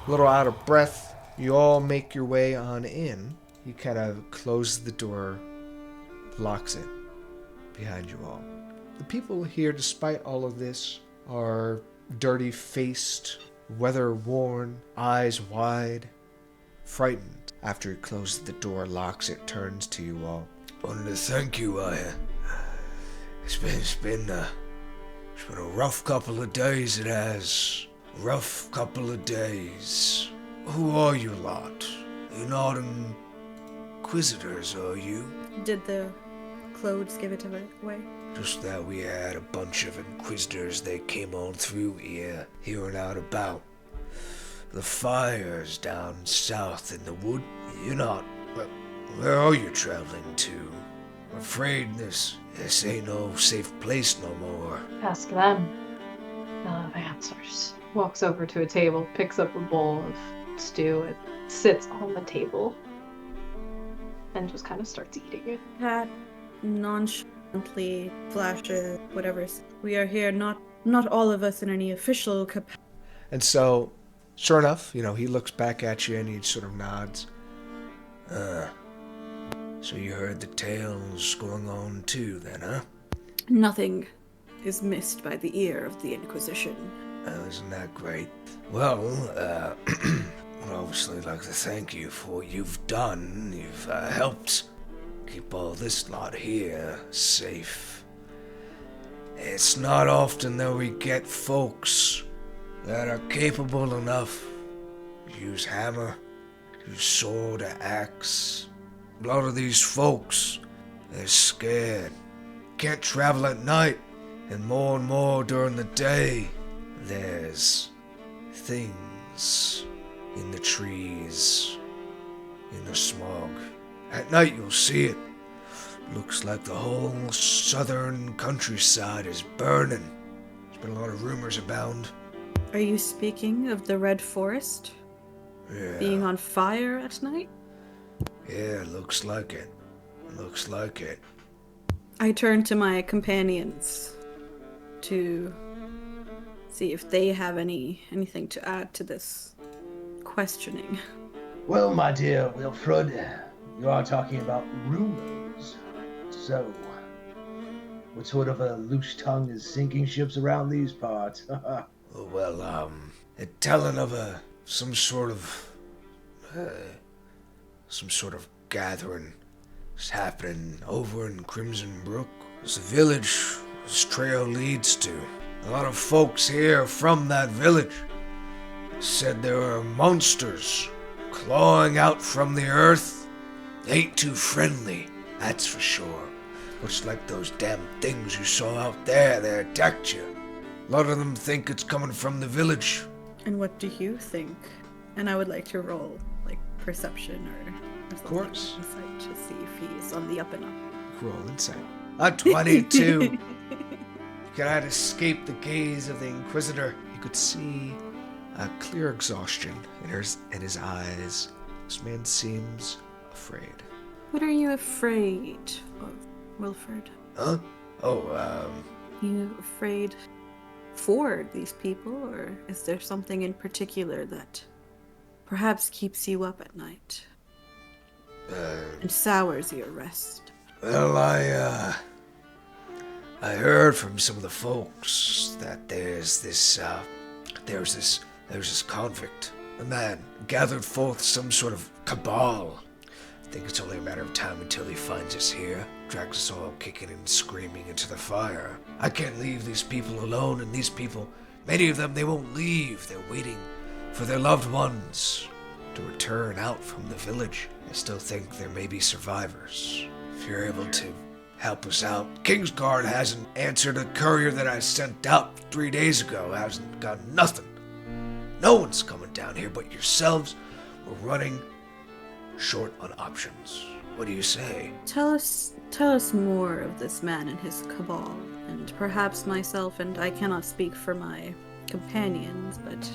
A little out of breath, you all make your way on in. He kind of closes the door, locks it behind you all. The people here, despite all of this, are dirty-faced, weather-worn, eyes wide, frightened. After he closes the door, locks it, turns to you all. Wanted to thank you. It's been a rough couple of days. It has. Rough couple of days. Who are you lot? You're not inquisitors, are you? Did the clothes give it away? Just that we had a bunch of inquisitors. They came on through here and out about. The fires down south in the wood. You're not. Where are you traveling to? I'm afraid this ain't no safe place no more. Ask them. They'll have answers. Walks over to a table, picks up a bowl of stew, and sits on the table, and just kind of starts eating it. Pat nonchalantly flashes whatever. We are here, not all of us in any official capacity. And so, sure enough, he looks back at you and he sort of nods. So you heard the tales going on too, then, huh? Nothing is missed by the ear of the Inquisition. Isn't that great? Well, I'd obviously like to thank you for what you've done. You've helped keep all this lot here safe. It's not often that we get folks that are capable enough to use hammer, use sword or axe. A lot of these folks, they're scared. Can't travel at night, and more during the day. There's things in the trees, in the smog. At night you'll see it. Looks like the whole southern countryside is burning. There's been a lot of rumors abound. Are you speaking of the Red Forest? Yeah. Being on fire at night? Yeah, looks like it. Looks like it. I turn to my companions to see if they have anything to add to this questioning. Well, my dear Wilfred, you are talking about rumors. So, what sort of a loose tongue is sinking ships around these parts? Well, they're telling of some sort of gathering is happening over in Crimson Brook. It's a village this trail leads to. A lot of folks here from that village said there are monsters clawing out from the earth. They ain't too friendly, that's for sure. Much like those damn things you saw out there that attacked you. A lot of them think it's coming from the village. And what do you think? And I would like to roll, perception or Of course. Insight to see if he's on the up and up. Roll insight. A 22. You cannot escape the gaze of the Inquisitor. You could see a clear exhaustion in his eyes. This man seems afraid. What are you afraid of, Wilfred? Huh? Oh, You afraid for these people, or is there something in particular that perhaps keeps you up at night and sours your rest? Well, I heard from some of the folks that there's this convict, a man, gathered forth some sort of cabal. I think it's only a matter of time until he finds us here, drags us all kicking and screaming into the fire. I can't leave these people alone, and these people, many of them, they won't leave. They're waiting for their loved ones to return out from the village. I still think there may be survivors. If you're able to help us out. Kingsguard hasn't answered a courier that I sent out 3 days ago. Hasn't got nothing. No one's coming down here but yourselves. We're running short on options. What do you say? Tell us more of this man and his cabal, and perhaps myself, and I cannot speak for my companions, but...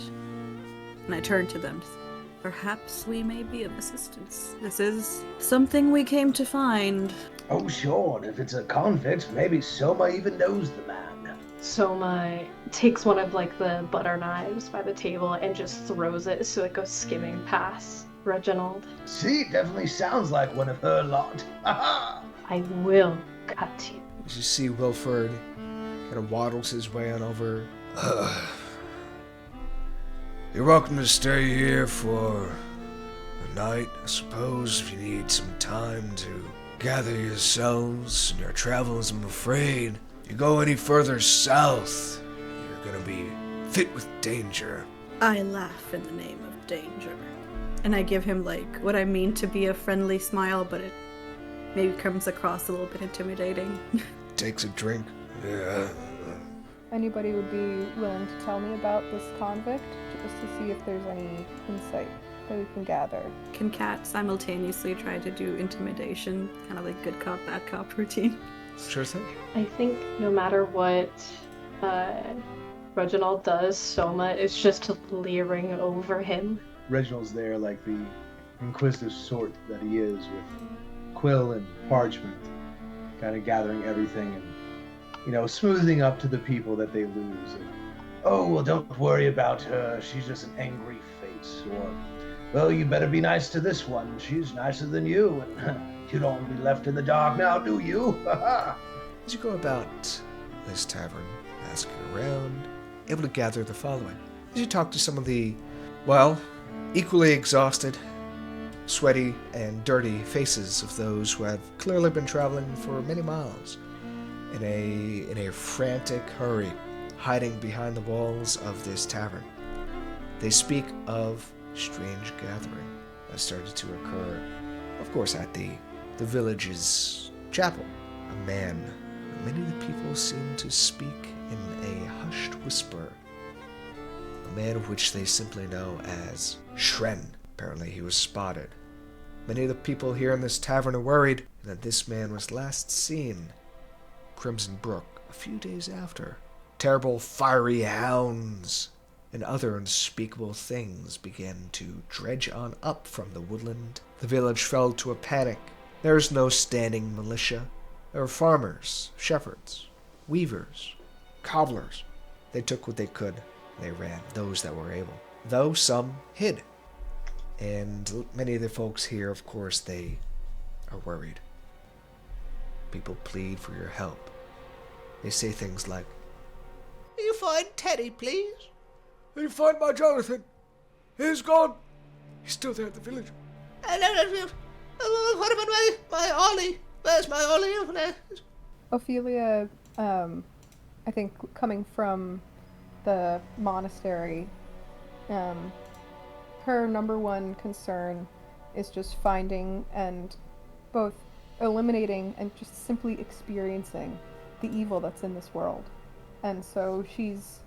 And I turn to them. Perhaps we may be of assistance. This is something we came to find. Oh, sure, and if it's a convict, maybe Sohmia even knows the man. Sohmia takes one of like the butter knives by the table and just throws it so it goes skimming past Reginald. See, definitely sounds like one of her lot. I will cut you. As you see Wilford kind of waddles his way on over. You're welcome to stay here for a night, I suppose, if you need some time to gather yourselves in your travels. I'm afraid you go any further south, you're gonna be fit with danger. I laugh in the name of danger. And I give him, like, what I mean to be a friendly smile, but it maybe comes across a little bit intimidating. Takes a drink. Yeah. Anybody would be willing to tell me about this convict, just to see if there's any insight that we can gather. Can Kat simultaneously try to do intimidation, kind of like good cop, bad cop routine? Sure thing. I think no matter what Reginald does, Sohmia is just leering over him. Reginald's there like the inquisitive sort that he is, with quill and parchment, kind of gathering everything and, smoothing up to the people that they lose. And, oh, well, don't worry about her. She's just an angry face. Or, well, you better be nice to this one. She's nicer than you. And you don't want to be left in the dark now, do you? As you go about this tavern, asking around, able to gather the following. As you talk to some of the, equally exhausted, sweaty, and dirty faces of those who have clearly been traveling for many miles in a frantic hurry, hiding behind the walls of this tavern. They speak of strange gathering that started to occur, of course, at the village's chapel. A man, many of the people seem to speak in a hushed whisper. A man of which they simply know as Shren. Apparently he was spotted. Many of the people here in this tavern are worried that this man was last seen Crimson Brook a few days after. Terrible fiery hounds and other unspeakable things began to dredge on up from the woodland. The village fell to a panic. There is no standing militia. There were farmers, shepherds, weavers, cobblers. They took what they could. They ran, those that were able. Though some hid. And many of the folks here, of course, they are worried. People plead for your help. They say things like, "Will you find Teddy, please? Will you find my Jonathan? He's gone. He's still there at the village. What about my Ollie? Where's my Ollie? Ophelia, I think coming from the monastery, her number one concern is just finding and both eliminating and just simply experiencing the evil that's in this world. And so she's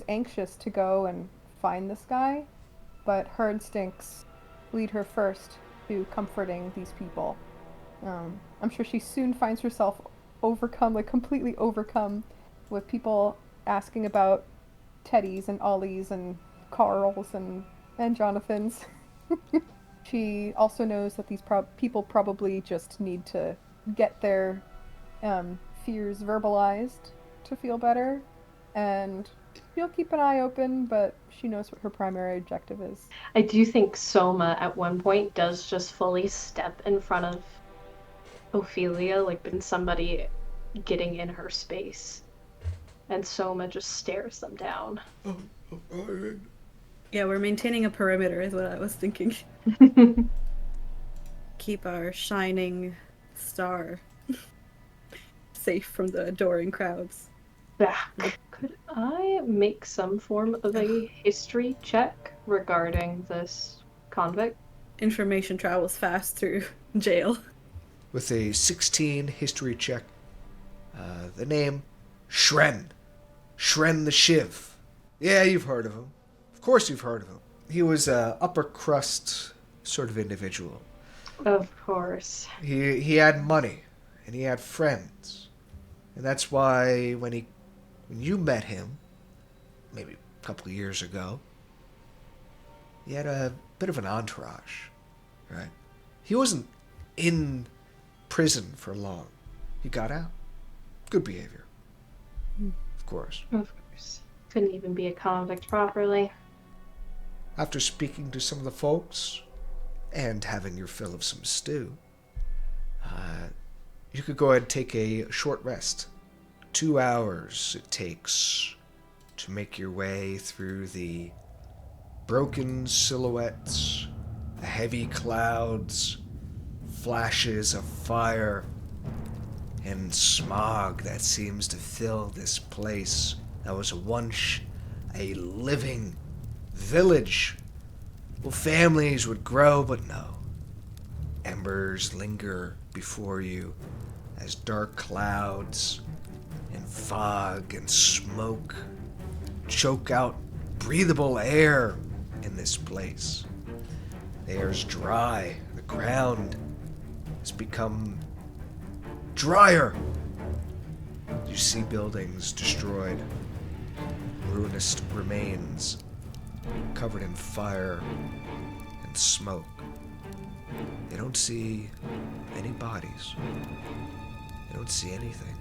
anxious to go and find this guy, but her instincts lead her first to comforting these people. I'm sure she soon finds herself completely overcome with people asking about Teddies and Ollies and Carls and Jonathans. She also knows that these people probably just need to get their fears verbalized to feel better, and she'll keep an eye open, but she knows what her primary objective is. I do think Sohmia at one point does just fully step in front of Ophelia, like been somebody getting in her space. And Sohmia just stares them down. Yeah, we're maintaining a perimeter is what I was thinking. Keep our shining star safe from the adoring crowds. Could I make some form of a history check regarding this convict? Information travels fast through jail. With a 16 history check, the name Shren. Shren the Shiv. Yeah, you've heard of him. Of course you've heard of him. He was a upper crust sort of individual. Of course. He had money, and he had friends. And that's why when you met him, maybe a couple of years ago, he had a bit of an entourage, right? He wasn't in prison for long. He got out. Good behavior. Of course. Of course. Couldn't even be a convict properly. After speaking to some of the folks and having your fill of some stew, you could go ahead and take a short rest. 2 hours it takes to make your way through the broken silhouettes, the heavy clouds, flashes of fire, and smog that seems to fill this place that was once a living village. Well, families would grow, but no. Embers linger before you as dark clouds and fog and smoke choke out breathable air in this place. The air is dry. The ground has become drier. You see buildings destroyed, ruinous remains covered in fire and smoke. They don't see any bodies. They don't see anything.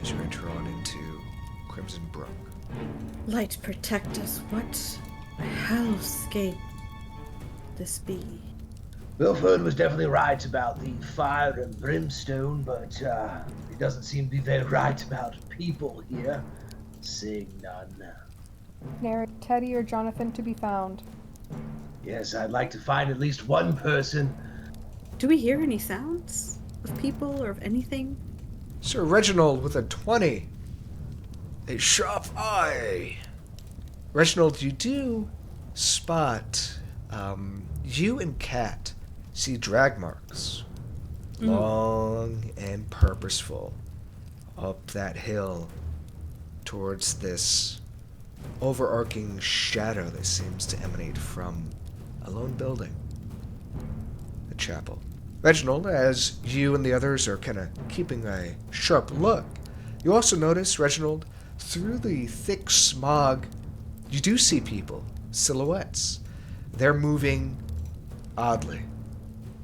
As you enter on into Crimson Brook. Light protect us. What hellscape this be? Wilford was definitely right about the fire and brimstone, but he doesn't seem to be very right about people here. Seeing none. Nary Teddy or Jonathan to be found. Yes, I'd like to find at least one person. Do we hear any sounds of people or of anything? Sir Reginald with a 20. A sharp eye. Reginald, you do spot, you and Kat see drag marks, long and purposeful, up that hill towards this overarching shadow that seems to emanate from a lone building, a chapel. Reginald, as you and the others are kind of keeping a sharp look, you also notice, Reginald, through the thick smog, you do see people, silhouettes. They're moving oddly,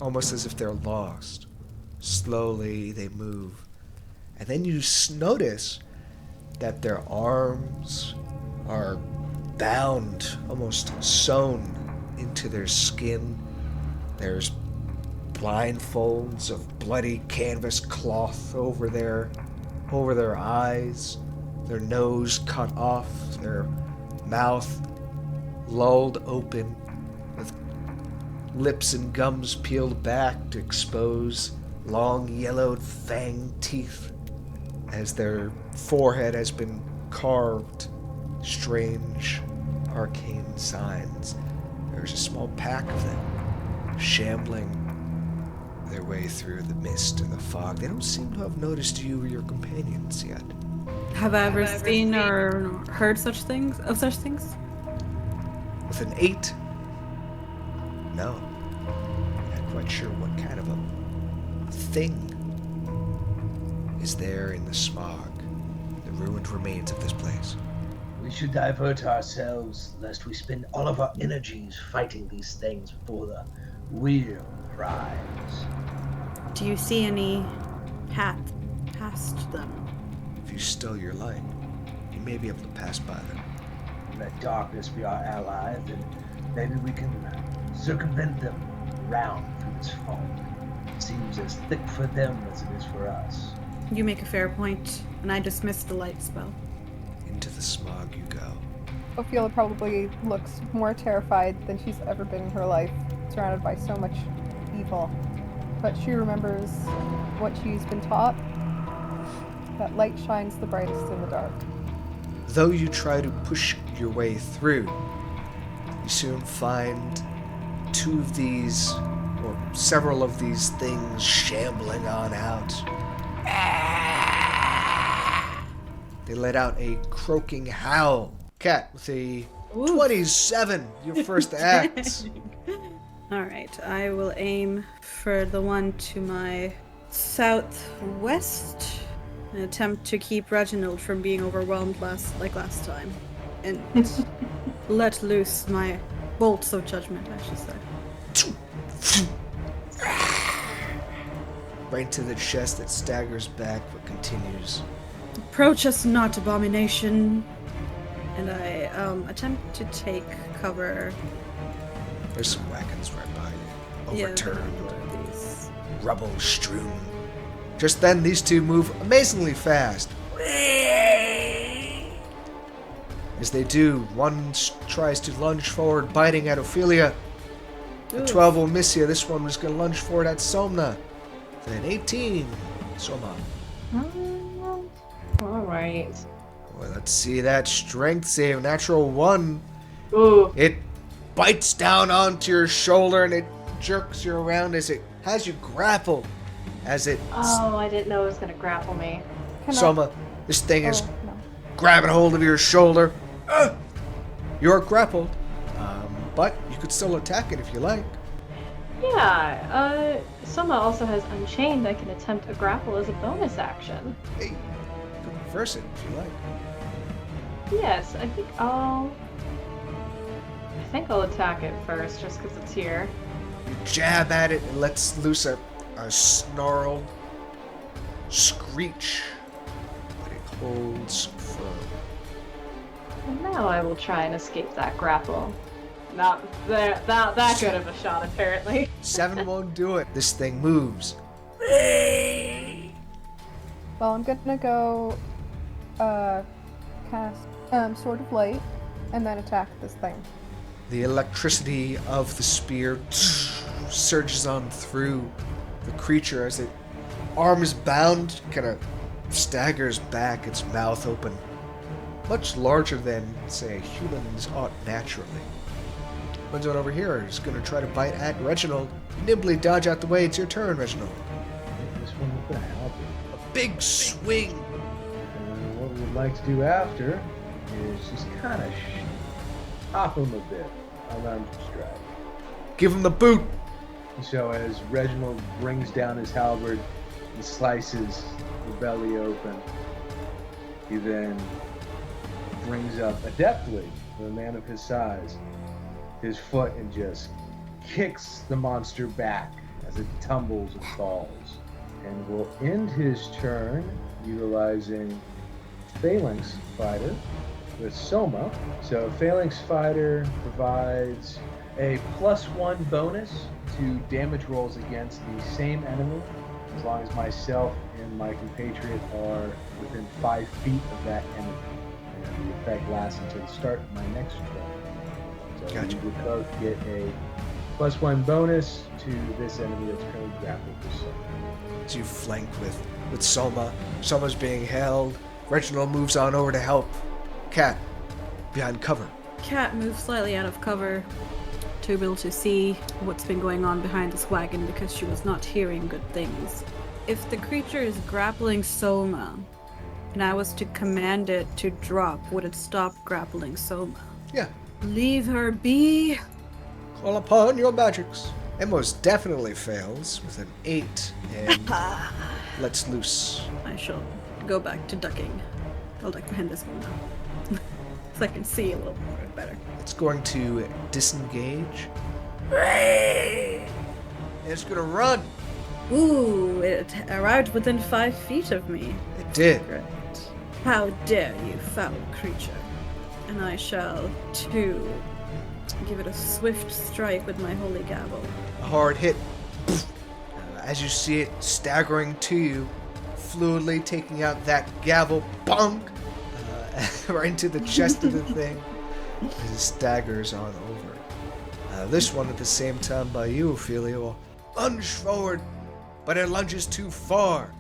almost as if they're lost. Slowly they move. And then you notice that their arms are bound, almost sewn into their skin. There's blindfolds of bloody canvas cloth over their eyes, their nose cut off, their mouth lulled open, with lips and gums peeled back to expose long yellowed fang teeth as their forehead has been carved strange arcane signs. There's a small pack of them shambling their way through the mist and the fog. They don't seem to have noticed you or your companions yet. Have I ever seen or heard such things? With an 8, no. Not quite sure what kind of a thing is there in the smog, the ruined remains of this place. We should divert ourselves, lest we spend all of our energies fighting these things for the real prize. Do you see any path past them? If you stow your light, you may be able to pass by them. Let darkness be our ally, then maybe we can circumvent them round through this fog. It seems as thick for them as it is for us. You make a fair point, and I dismiss the light spell. Into the smog you go. Ophelia probably looks more terrified than she's ever been in her life, surrounded by so much evil. But she remembers what she's been taught, that light shines the brightest in the dark. Though you try to push your way through, you soon find two of these, or several of these things shambling on out. They let out a croaking howl. Cat with a 27, your first act. Alright, I will aim for the one to my southwest and attempt to keep Reginald from being overwhelmed last time. And let loose my bolts of judgment, I should say. right to the chest that staggers back but continues. Approach us not, abomination. And I attempt to take cover. There's some wagons right behind you. Overturned, Yeah, these. rubble strewn. Just then, these two move amazingly fast. As they do, one tries to lunge forward, biting at Ophelia. A 12 will miss you. This one was going to lunge forward at Sohmia. Then 18. Sohmia. Alright. Well, let's see that strength save. Natural 1. Ooh. It bites down onto your shoulder and it jerks you around as it has you grappled. As it... Oh, I didn't know it was gonna grapple me. Sohmia, this thing is Oh, no. grabbing hold of your shoulder. You're grappled. But you could still attack it if you like. Yeah, Soma also has Unchained. I can attempt a grapple as a bonus action. Hey, you could reverse it if you like. Yes, I think I'll attack it first, just because it's here. You jab at it and lets loose a snarled screech. But it holds firm. And now I will try and escape that grapple. Not that good of a shot, apparently. 7 won't do it. This thing moves. Well, I'm gonna go cast Sword of Light and then attack this thing. The electricity of the spear surges on through the creature as it, arms bound, kind of staggers back, its mouth open. Much larger than, say, humans ought naturally. One's one over here is going to try to bite at Reginald. Nimbly dodge out the way. It's your turn, Reginald. This one with the halberd. A big swing. And what we'd like to do after is just kind of chop him a bit. Unarmed strike. Give him the boot. And so as Reginald brings down his halberd and slices the belly open, he then brings up adeptly, for a man of his size, his foot and just kicks the monster back as it tumbles and falls. And will end his turn utilizing Phalanx Fighter with Sohmia. So Phalanx Fighter provides a +1 bonus to damage rolls against the same enemy, as long as myself and my compatriot are within 5 feet of that enemy. And the effect lasts until the start of my next turn. So Gotcha. we would both get a +1 bonus to this enemy that's currently grappled with Sohmia. As you flank with Sohmia. Sohmia's being held. Reginald moves on over to help Cat behind cover. Cat moves slightly out of cover to be able to see what's been going on behind this wagon because she was not hearing good things. If the creature is grappling Sohmia and I was to command it to drop, would it stop grappling Sohmia? Yeah. Leave her be. Call upon your magics. It most definitely fails with an 8 and lets loose. I shall go back to ducking. I'll duck behind this one now. So I can see a little more better. It's going to disengage. And it's going to run. Ooh, it arrived within 5 feet of me. It did. Great. How dare you, foul creature. And I shall, too, give it a swift strike with my holy gavel. A hard hit. As you see it staggering to you, fluidly taking out that gavel, bonk, right into the chest of the thing as it staggers on over. This one at the same time by you, Ophelia, will lunge forward, but it lunges too far,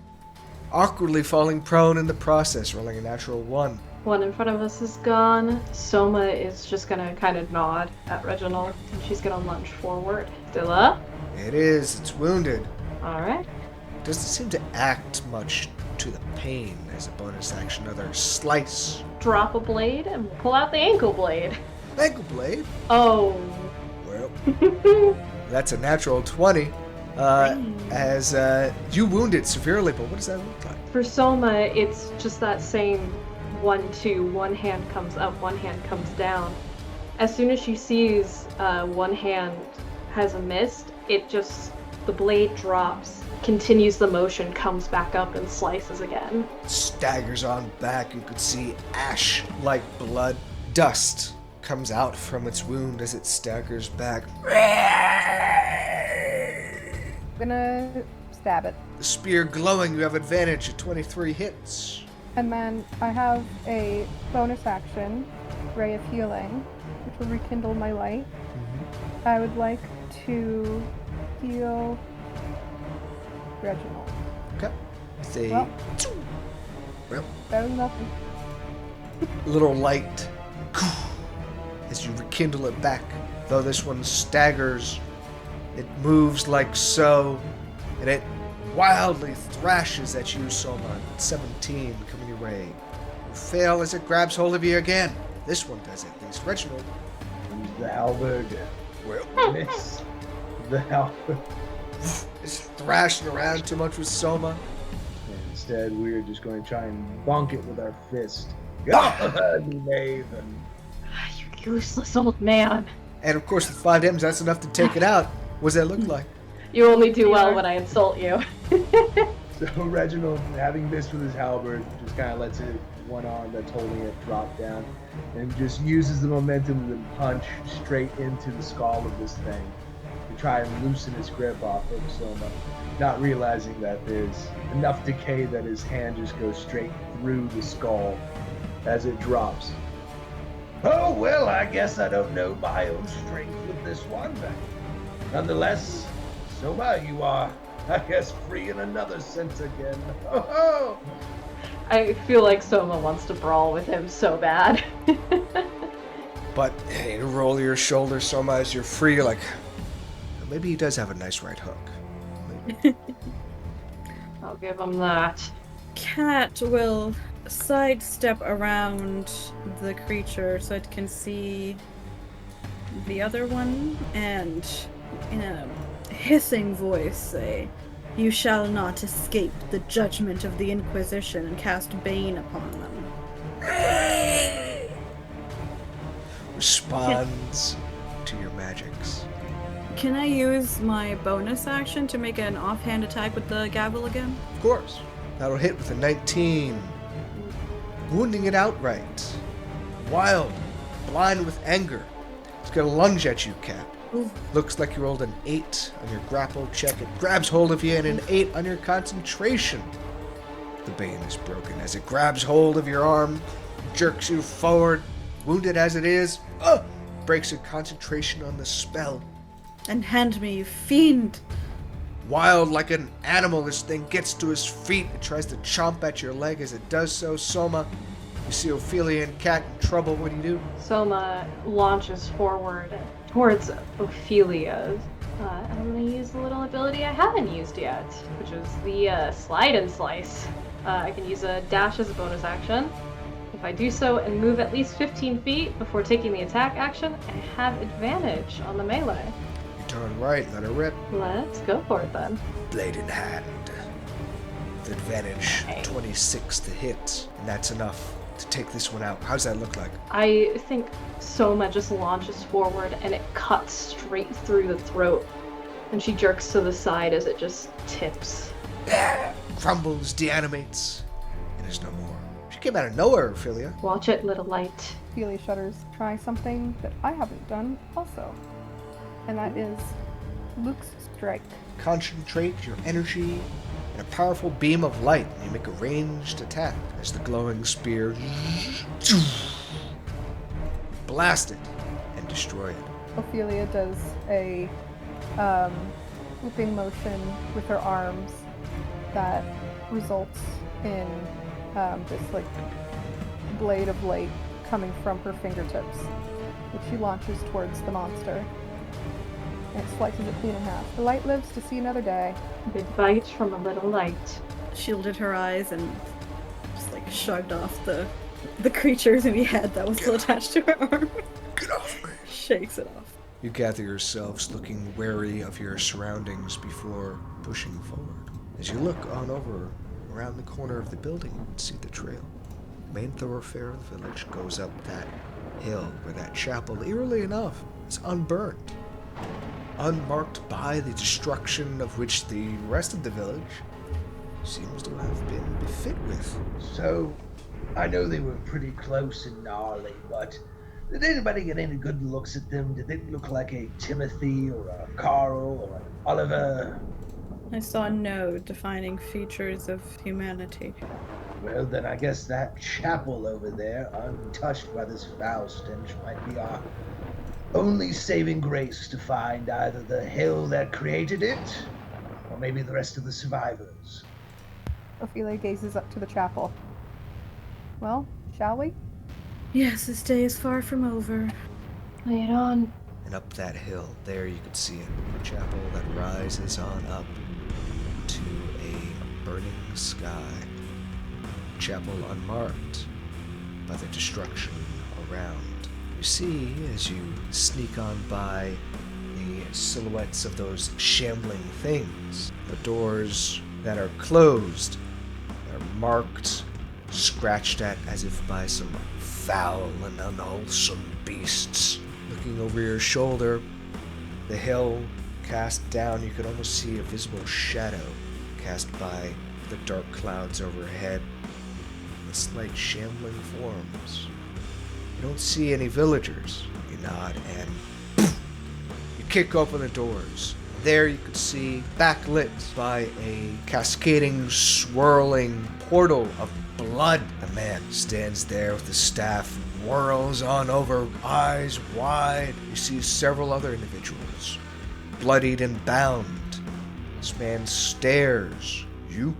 awkwardly falling prone in the process, rolling a natural 1. One in front of us is gone. Soma is just gonna kind of nod at Reginald, and she's gonna lunge forward. Still up? It is, it's wounded. Alright. Doesn't seem to act much to the pain as a bonus action. Another slice. Drop a blade, and we'll pull out the ankle blade. Ankle blade. Oh. Well, that's a natural 20. As you wound it severely, but what does that look like? For Soma, it's just that same 1-2. One hand comes up, one hand comes down. As soon as she sees one hand has a mist, it just The blade drops, continues the motion, comes back up and slices again. Staggers on back. You could see ash like blood. Dust comes out from its wound as it staggers back. I'm gonna stab it. The spear glowing, you have advantage at 23 hits. And then I have a bonus action, Ray of Healing, which will rekindle my light. I would like to heal Reginald. Okay. Say, Well, well, better than nothing. little light as you rekindle it back. Though this one staggers, it moves like so, and it wildly thrashes at you, Sohmia. 17 coming your way. You fail as it grabs hold of you again. This one does at least. Reginald. Use the halberd. Well, Miss the halberd. is thrashing around too much with Sohmia. And instead, we're just going to try and bonk it with our fist. God, you knave. You useless old man. And of course, with 5 damage, that's enough to take it out. What does that look like? You only do well when I insult you. So Reginald, having missed with his halberd, just kind of lets it, one arm that's holding it, drop down, and just uses the momentum to punch straight into the skull of this thing to try and loosen his grip off of Sohmia, not realizing that there's enough decay that his hand just goes straight through the skull as it drops. Oh, well, I guess I don't know my own strength with this one, but nonetheless, Sohmia, you are, I guess, free in another sense again. Oh, I feel like Soma wants to brawl with him so bad. But hey, to roll your shoulders so much as you're free, you're like, maybe he does have a nice right hook. Maybe. I'll give him that. Cat will sidestep around the creature so it can see the other one and in a hissing voice say, "You shall not escape the judgment of the Inquisition," and cast Bane upon them. Responds to your magics. Can I use my bonus action to make an offhand attack with the gavel again? Of course. That'll hit with a 19. Wounding it outright. Wild, blind with anger. It's gonna lunge at you, Cat. Ooh. Looks like you rolled an 8 on your grapple check. It grabs hold of you and an 8 on your concentration. The Bane is broken as it grabs hold of your arm, jerks you forward, wounded as it is, breaks your concentration on the spell. And hand me, you fiend! Wild like an animal, this thing gets to his feet. It tries to chomp at your leg. As it does so, Sohmia, you see Ophelia and Cat in trouble. What do you do? Soma launches forward towards Ophelia. I'm going to use the little ability I haven't used yet, which is the slide and slice. I can use a dash as a bonus action. If I do so and move at least 15 feet before taking the attack action, I have advantage on the melee. You turn right, let her rip. Let's go for it then. Blade in hand. With advantage, Okay. 26 to hit. And that's enough to take this one out. How does that look like? I think Soma just launches forward and it cuts straight through the throat. And she jerks to the side as it just tips. Crumbles, deanimates, and is no more. She came out of nowhere, Ophelia. Watch it, little light. Ophelia shudders. Try something that I haven't done also. And that is Luke's Strike. Concentrate your energy in a powerful beam of light, and you make a ranged attack as the glowing spear blast it and destroy it. Ophelia does a whipping motion with her arms that results in this like blade of light coming from her fingertips, which she launches towards the monster. And it slices it clean in half. The light lives to see another day. Big bite from a little light. Shielded her eyes and just like shrugged off the creature's in the head that was still attached to her arm. Get off me. Shakes it off. You gather yourselves, looking wary of your surroundings before pushing forward. As you look on over around the corner of the building, you can see the trail. The main thoroughfare of the village goes up that hill where that chapel, eerily enough, is unburned. unmarked by the destruction of which the rest of the village seems to have been befit with. So, I know they were pretty close and gnarly, but did anybody get any good looks at them? Did they look like a Timothy or a Carl or an Oliver? I saw no defining features of humanity. Well, then I guess that chapel over there, untouched by this foul stench, might be our only saving grace to find either the hell that created it, or maybe the rest of the survivors. Ophelia gazes up to the chapel. Well, shall we? Yes, this day is far from over. Lay it on. And up that hill, there you could see it, a chapel that rises on up to a burning sky. A chapel unmarked by the destruction around. You see, as you sneak on by the silhouettes of those shambling things, the doors that are closed are marked, scratched at as if by some foul and unwholesome beasts. Looking over your shoulder, the hill cast down, you could almost see a visible shadow cast by the dark clouds overhead, the slight shambling forms. You don't see any villagers. You nod and you kick open the doors. There you could see, backlit by a cascading, swirling portal of blood. A man stands there with the staff, whirls on over, eyes wide. You see several other individuals, bloodied and bound. This man stares. You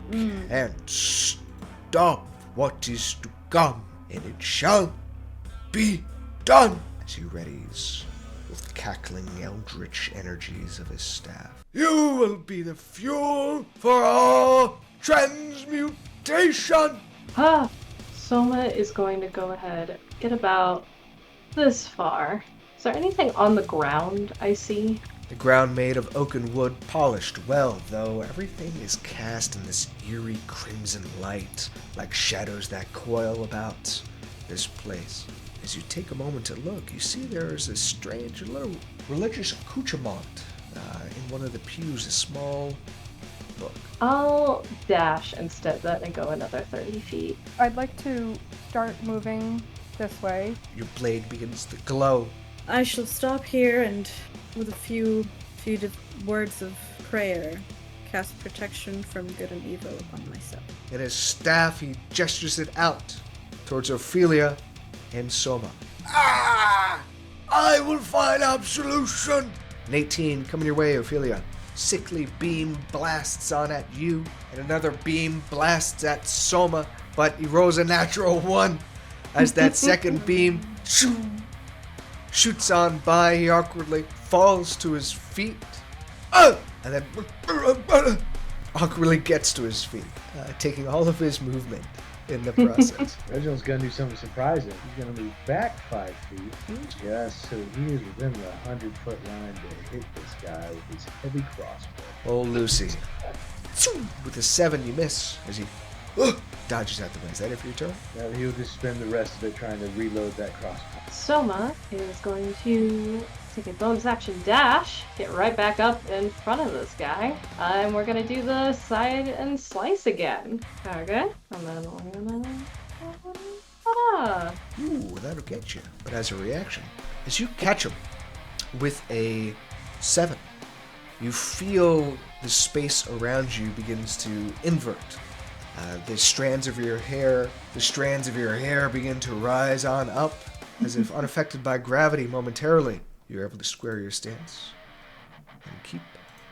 can't stop what is to come, and it shall be done. As he readies with cackling eldritch energies of his staff. You will be the fuel for all transmutation! Soma is going to go ahead, get about this far. Is there anything on the ground I see? The ground made of oaken wood, polished well, though everything is cast in this eerie crimson light, like shadows that coil about this place. As you take a moment to look, you see there is a strange little religious accoutrement in one of the pews, a small book. I'll dash instead then and go another 30 feet. I'd like to start moving this way. Your blade begins to glow. I shall stop here and, with a few words of prayer, cast protection from good and evil upon myself. In his staff, he gestures it out towards Ophelia and Soma. Ah! I will find absolution! An 18 coming your way, Ophelia. Sickly beam blasts on at you, and another beam blasts at Soma, but he rolls a natural 1 as that second beam shoots on by. He awkwardly falls to his feet, and then awkwardly gets to his feet, taking all of his movement in the process. Reginald's gonna do something surprising. He's gonna move back 5 feet, just so he is within the 100-foot line to hit this guy with his heavy crossbow. Oh, Lucy. With a 7, you miss as he dodges out the way. Is that it for your turn? Now he'll just spend the rest of it trying to reload that crossbow. Soma is going to take a bonus action dash, get right back up in front of this guy, and we're gonna do the side and slice again. Okay, and then we're gonna... Ooh, that'll get you. But as a reaction, as you catch him with a 7, you feel the space around you begins to invert. The strands of your hair begin to rise on up, as if unaffected by gravity momentarily. You're able to square your stance and keep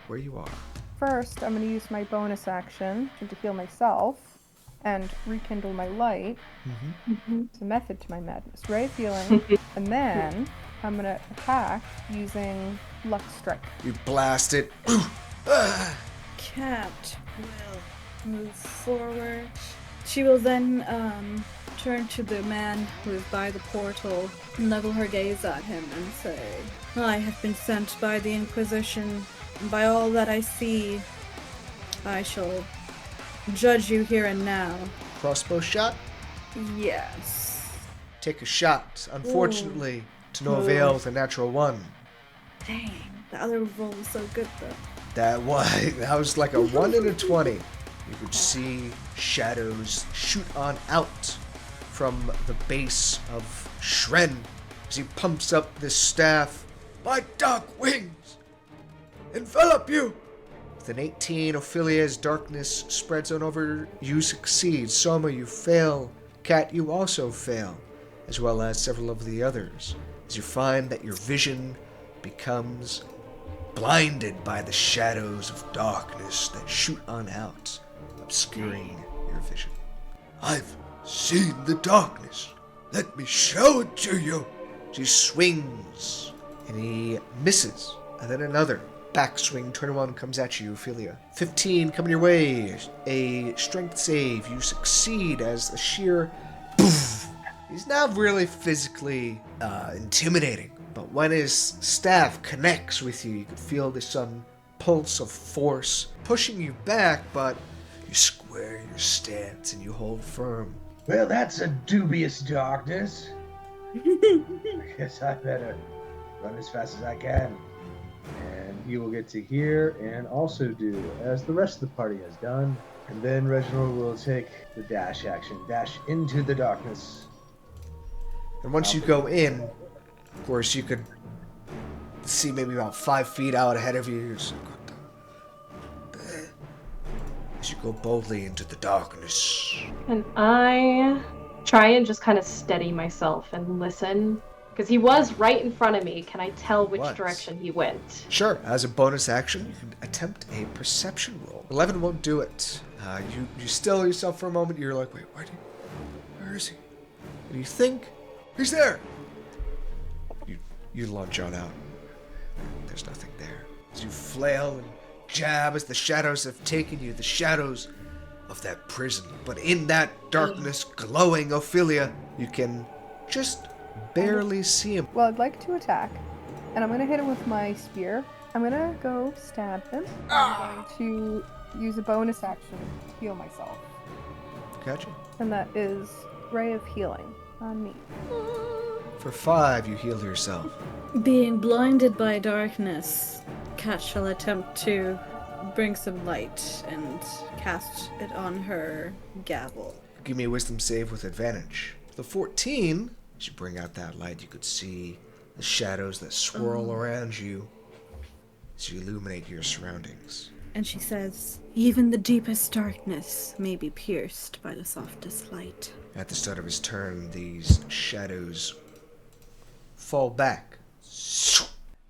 where you are. First, I'm going to use my bonus action to heal myself and rekindle my light. It's a method to my madness. Ray of healing. And then I'm going to attack using Luck Strike. You blast it. Cat will move forward. She will then turn to the man who is by the portal, level her gaze at him and say, I have been sent by the Inquisition, and by all that I see, I shall judge you here and now. Crossbow shot? Yes. Take a shot. Unfortunately, to no avail with a natural 1. Dang, the other roll was so good though. That was like a 1 in a 20. You could see shadows shoot on out from the base of Shren as he pumps up this staff. My dark wings envelop you! With an 18, Ophelia's darkness spreads on over. You succeed. Sohmia, you fail. Cat, you also fail, as well as several of the others, as you find that your vision becomes blinded by the shadows of darkness that shoot on out, obscuring your vision. I've seen the darkness. Let me show it to you. She swings, and he misses, and then another backswing. 21 comes at you, Ophelia. 15 coming your way. A strength save. You succeed as a sheer poof. He's not really physically intimidating, but when his staff connects with you, you can feel this pulse of force pushing you back, but you square your stance and you hold firm. Well, that's a dubious darkness. I guess I better run as fast as I can. And you will get to here and also do as the rest of the party has done. And then Reginald will take the dash action. Dash into the darkness. And once you go in, of course, you could see maybe about 5 feet out ahead of you. As you go boldly into the darkness. And I try and just kind of steady myself and listen. Because he was right in front of me. Can I tell which direction he went? Sure. As a bonus action, you can attempt a perception roll. 11 won't do it. You still yourself for a moment. You're like, wait, where is he? And you think, he's there. You launch on out. There's nothing there. As you flail and jab as the shadows have taken you, the shadows of that prison. But in that darkness, glowing Ophelia, you can just barely see him. Well, I'd like to attack, and I'm going to hit him with my spear. I'm going to go stab him. I'm going to use a bonus action to heal myself. Gotcha. And that is Ray of Healing on me. For 5, you heal yourself. Being blinded by darkness, Cat shall attempt to bring some light and cast it on her gavel. Give me a wisdom save with advantage. The 14, as you bring out that light, you could see the shadows that swirl around you as you illuminate your surroundings. And she says, even the deepest darkness may be pierced by the softest light. At the start of his turn, these shadows fall back.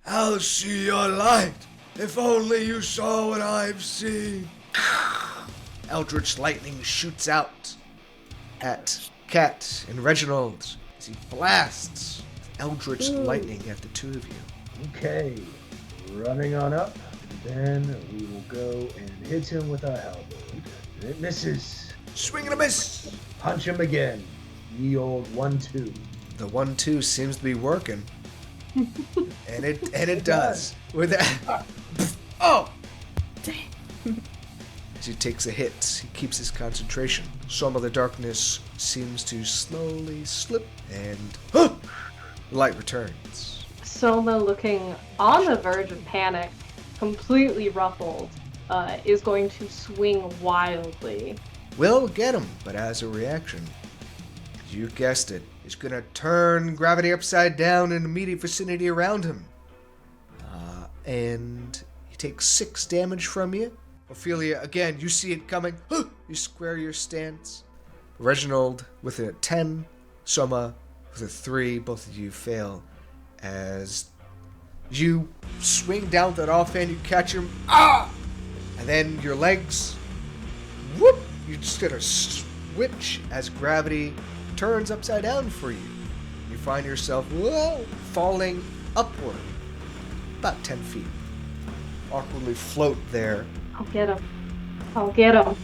I'll see your light, if only you saw what I've seen. Eldritch lightning shoots out at Cat and Reginald as he blasts Eldritch lightning at the two of you. Okay, running on up. Then we will go and hit him with our halberd. It misses. Swing and a miss! Punch him again. Ye old 1-2. The 1-2 seems to be working. and it does. With that. Oh! Dang. As he takes a hit, he keeps his concentration. Some of the darkness seems to slowly slip, and light returns. Sohmia, looking on the verge of panic, completely ruffled, is going to swing wildly. Will get him, but as a reaction, you guessed it, he's gonna turn gravity upside down in the immediate vicinity around him. And he takes 6 damage from you. Ophelia, again, you see it coming. You square your stance. Reginald with a 10. Sohmia with a 3. Both of you fail. As you swing down that offhand, you catch him. And then your legs, whoop! You just get a switch as gravity turns upside down for you. You find yourself falling upward about 10 feet. Awkwardly float there. I'll get him. I'll get him.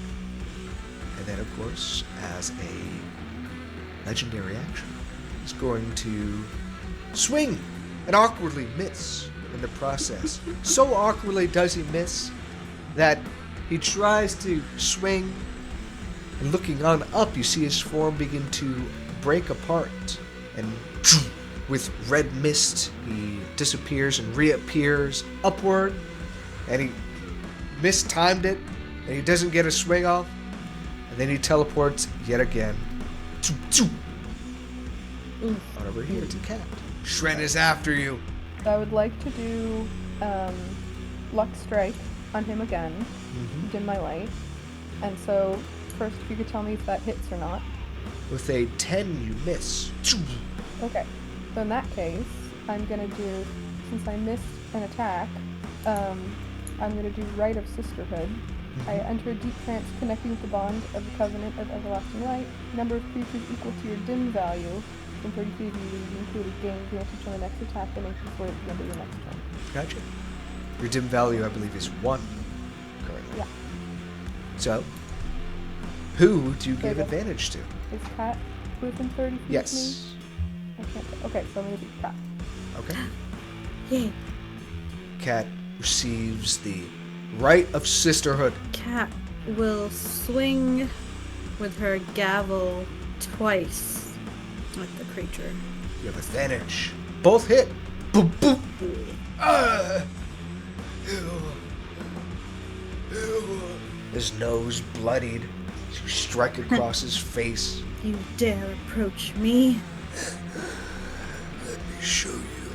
And then, of course, as a legendary action, he's going to swing and awkwardly miss in the process. So awkwardly does he miss that he tries to swing, and looking on up, you see his form begin to break apart. And with red mist. He disappears and reappears upward, and he mistimed it, and he doesn't get a swing off, and then he teleports yet again. On over here to Cat. Shren is after you. I would like to do Luck Strike on him again, dim my light. And so, first, if you could tell me if that hits or not. With a 10, you miss. Okay. So in that case, I'm gonna do, since I missed an attack, I'm gonna do Rite of Sisterhood. I enter a deep trance connecting with the bond of the Covenant of Everlasting Light. Number of creatures equal to your dim value from 30 feet of you, including gain advantage on the next attack that makes before the end of your next turn. Gotcha. Your dim value, I believe, is 1 currently. Yeah. So, who do you give advantage to? Is Cat within 30 feet Yes. of me? I can't. Okay, so I'm gonna do Cat. Okay. Yay. Cat receives the Rite of Sisterhood. Cat will swing with her gavel twice at the creature. You have advantage. Both hit. Boom, boom. His nose bloodied. You strike across his face. You dare approach me? Let me show you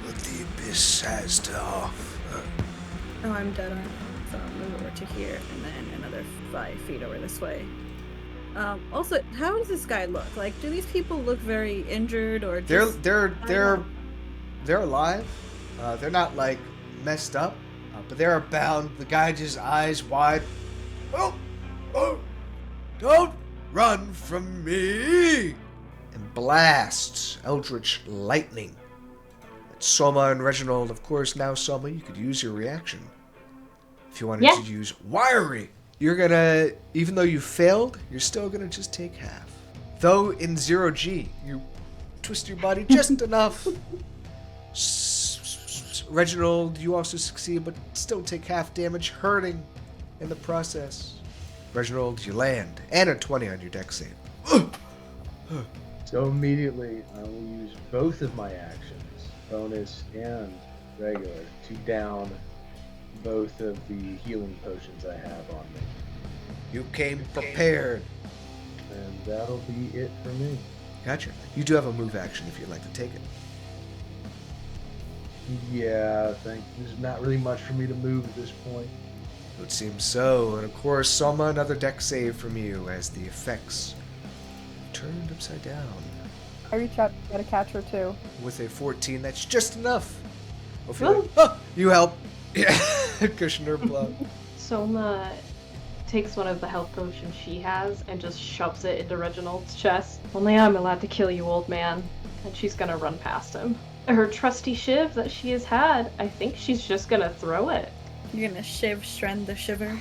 what the abyss has to offer. Oh, I'm dead on. So I'll move over to here and then another 5 feet over this way. Also, how does this guy look? Like, do these people look very injured or just... They're alive. They're not like messed up, but they're bound. The guy just eyes wide. Oh, don't run from me! And blasts eldritch lightning. Sohmia and Reginald, of course. Now, Sohmia, you could use your reaction. If you wanted to use wiry, you're gonna, even though you failed, you're still gonna just take half. Though in 0G, you twist your body just enough. Reginald, you also succeed, but still take half damage, hurting in the process. Reginald, you land, and a 20 on your dex save. So immediately, I will use both of my actions, bonus and regular, to down both of the healing potions I have on me. You came prepared. And that'll be it for me. Gotcha. You do have a move action if you'd like to take it. Yeah, I think there's not really much for me to move at this point. It would seem so. And of course, Sohmia, another dex save from you as the effects turned upside down. I reach out to get a catcher too. With a 14, that's just enough. Ophelia, you help. Yeah, cushion her blow. Sohmia takes one of the health potions she has and just shoves it into Reginald's chest. Only I'm allowed to kill you, old man. And she's gonna run past him. Her trusty shiv that she has had, I think she's just gonna throw it. You're gonna shiv Shren the shiver?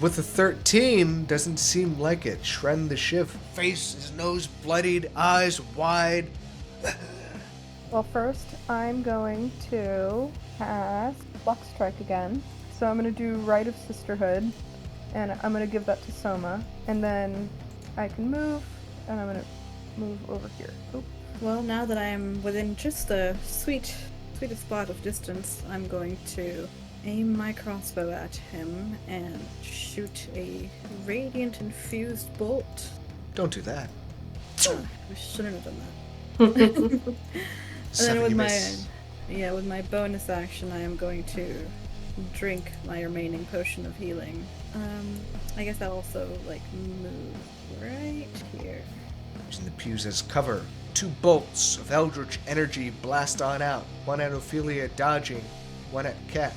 With a 13, doesn't seem like it. Shren the Shiv. Face, his nose bloodied, eyes wide. Well, first, I'm going to cast Luck Strike again. So I'm going to do Rite of Sisterhood, and I'm going to give that to Sohmia. And then I can move, and I'm going to move over here. Oop. Well, now that I'm within just the sweetest spot of distance, I'm going to aim my crossbow at him and shoot a radiant infused bolt. Don't do that. I shouldn't have done that. And then with miss. with my bonus action, I am going to drink my remaining potion of healing. I guess I'll also move right here. Using the pews as cover, 2 bolts of eldritch energy blast on out. One at Ophelia dodging, one at Cat.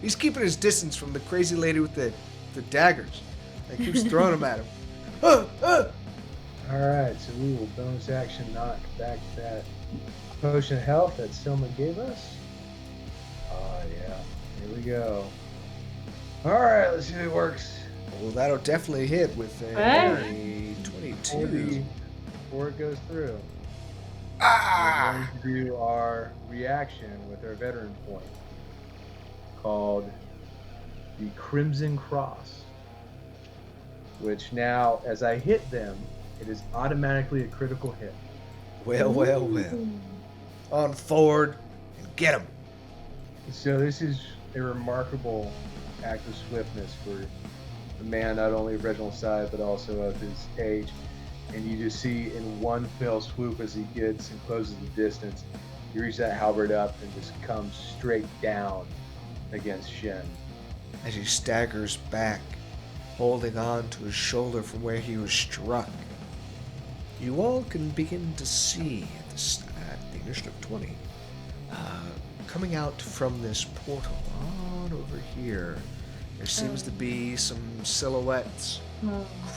He's keeping his distance from the crazy lady with the daggers. That keeps throwing them at him. Alright, so we will bonus action knock back that potion of health that Sohmia gave us. Oh yeah, here we go. Alright, let's see if it works. Well, that'll definitely hit with a 22. Before it goes through. Ah! We're going to do our reaction with our veteran point called the Crimson Cross. which now, as I hit them, it is automatically a critical hit. Well, well, well. On forward and get him. So this is a remarkable act of swiftness for a man not only of Reginald's size, but also of his age. And you just see in one fell swoop as he gets and closes the distance, you reach that halberd up and just comes straight down against Shen. As he staggers back, holding on to his shoulder from where he was struck, you all can begin to see at the initiative 20, coming out from this portal on over here, there seems to be some silhouettes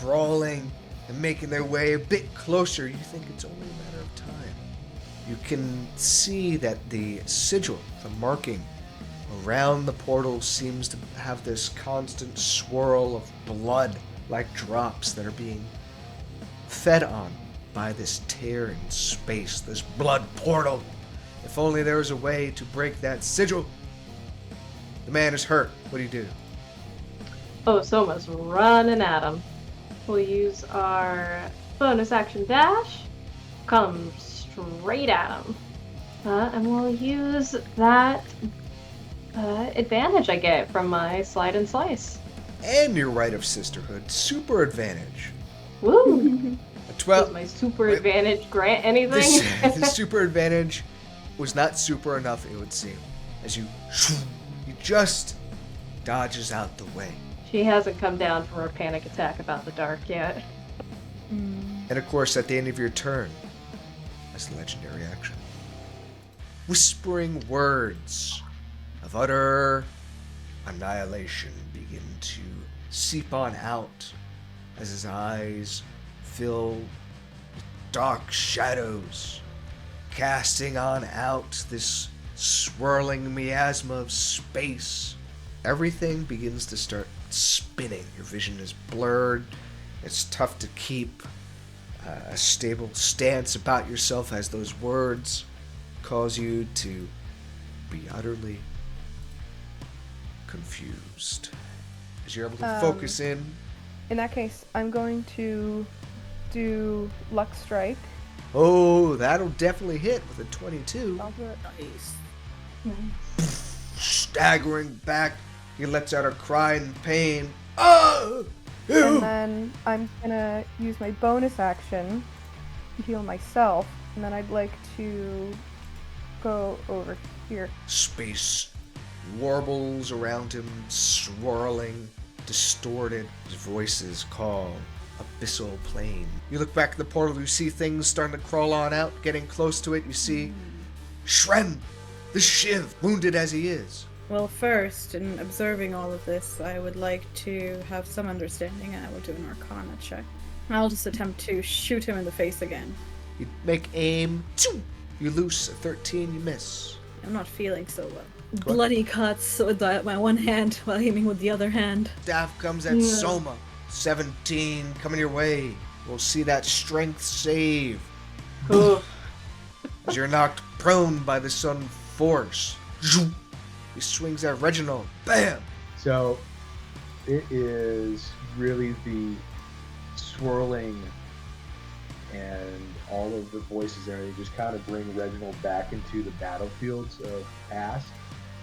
crawling and making their way a bit closer. You think it's only a matter of time. You can see that the sigil, the marking around the portal, seems to have this constant swirl of blood like drops that are being fed on by this tear in space, this blood portal. If only there was a way to break that sigil. The man is hurt. What do you do? Oh, Sohmia's running at him. We'll use our bonus action dash. Come straight at him. And we'll use that advantage I get from my slide and slice. And your right of sisterhood, super advantage. Woo! A 12. Does my super advantage grant anything? This super advantage was not super enough, it would seem. As he just dodges out the way. She hasn't come down from her panic attack about the dark yet. And of course, at the end of your turn, as a legendary action, whispering words of utter annihilation begin to seep on out as his eyes fill with dark shadows, casting on out this swirling miasma of space. Everything begins to start spinning. Your vision is blurred. It's tough to keep a stable stance about yourself as those words cause you to be utterly confused. As you're able to focus in. In that case, I'm going to do Luck Strike. Oh, that'll definitely hit with a 22. I'll do it. Nice. Staggering back, he lets out a cry in pain. Oh! And then I'm gonna use my bonus action to heal myself, and then I'd like to go over here. Space warbles around him, swirling, distorted. His voices call abyssal plane. You look back at the portal, you see things starting to crawl on out, getting close to it. You see Shren, the Shiv, wounded as he is. Well, first, in observing all of this, I would like to have some understanding, and I will do an Arcana check. I'll just attempt to shoot him in the face again. You make aim. You loose a 13, you miss. I'm not feeling so well. Go Bloody cuts with my one hand while aiming with the other hand. Staff comes at Sohmia. 17 coming your way. We'll see that strength save. As you're knocked prone by the sun force. He swings at Reginald. Bam! So it is really the swirling and all of the voices there. They just kind of bring Reginald back into the battlefields of past.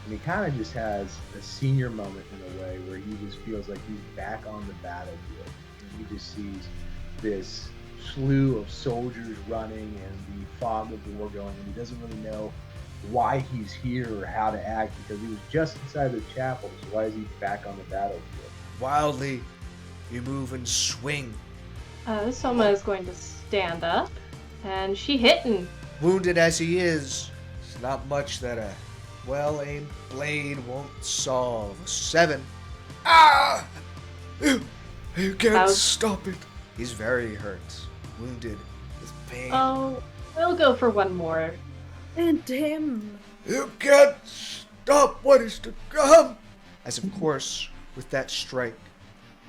And he kind of just has a senior moment in a way where he just feels like he's back on the battlefield. And he just sees this slew of soldiers running and the fog of war going, and he doesn't really know why he's here or how to act because he was just inside the chapel, so why is he back on the battlefield? Wildly, you move and swing. Sohmia is going to stand up, and she hitting. Wounded as he is, it's not much that a well-aimed blade won't solve. 7. Ah! You can't stop it. He's very hurt, wounded with pain. Oh, we'll go for one more. And him. You can't stop what is to come. As of course, with that strike,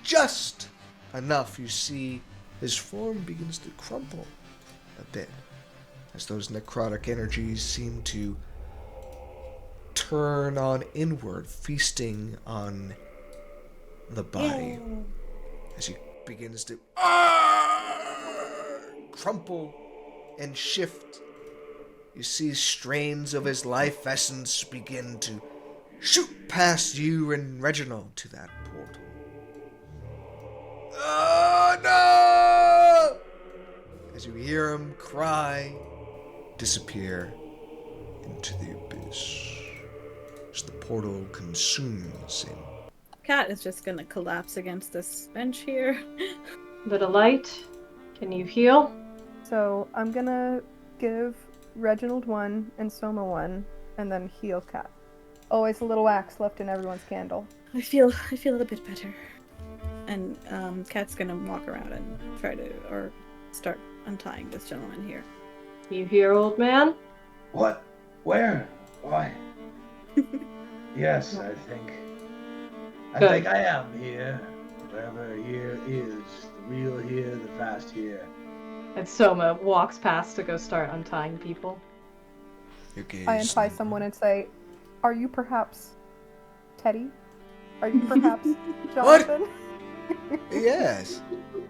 just enough, you see his form begins to crumple a bit as those necrotic energies seem to turn on inward, feasting on the body. As he begins to crumple and shift. You see strains of his life essence begin to shoot past you and Reginald to that portal. Oh no! As you hear him cry, disappear into the abyss as the portal consumes him. Cat is just gonna collapse against this bench here. Bit of light. Can you heal? So I'm gonna give Reginald 1 and Sohmia 1, and then heal Cat. Always a little wax left in everyone's candle. I feel a bit better. And Cat's gonna walk around and try to, or start untying this gentleman here. You here, old man? What? Where? Why? Yes, I think I am here. Wherever here is, the real here, the fast here. And Sohmia walks past to go start untying people. I untie someone and say, "Are you perhaps Teddy? Are you perhaps Jonathan?" Yes,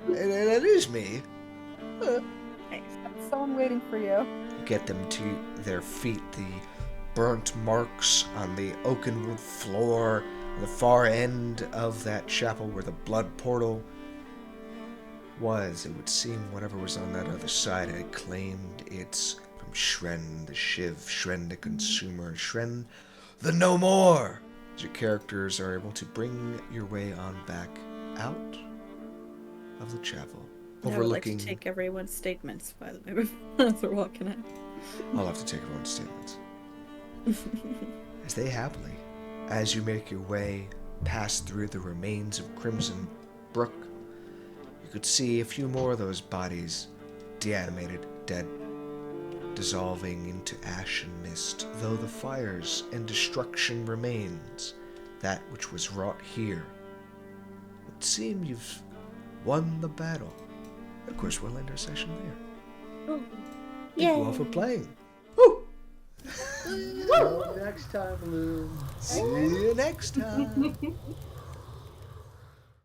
that is me. Someone waiting for you. You get them to their feet, the burnt marks on the oakenwood floor, the far end of that chapel where the blood portal was. It would seem whatever was on that other side had claimed its from Shren the Shiv, Shren the Consumer, Shren the No More. Your characters are able to bring your way on back out of the chapel. I would like to take everyone's statements, by the way, as we're walking out. I'll have to take everyone's statements. As they happily, as you make your way past through the remains of Crimson Brook, you could see a few more of those bodies, deanimated, dead, dissolving into ash and mist, though the fires and destruction remains, that which was wrought here. It would seem you've won the battle. Of course, we'll end our session there. Oh. Thank you all for playing. Woo! Till next time, Bloom. See you next time.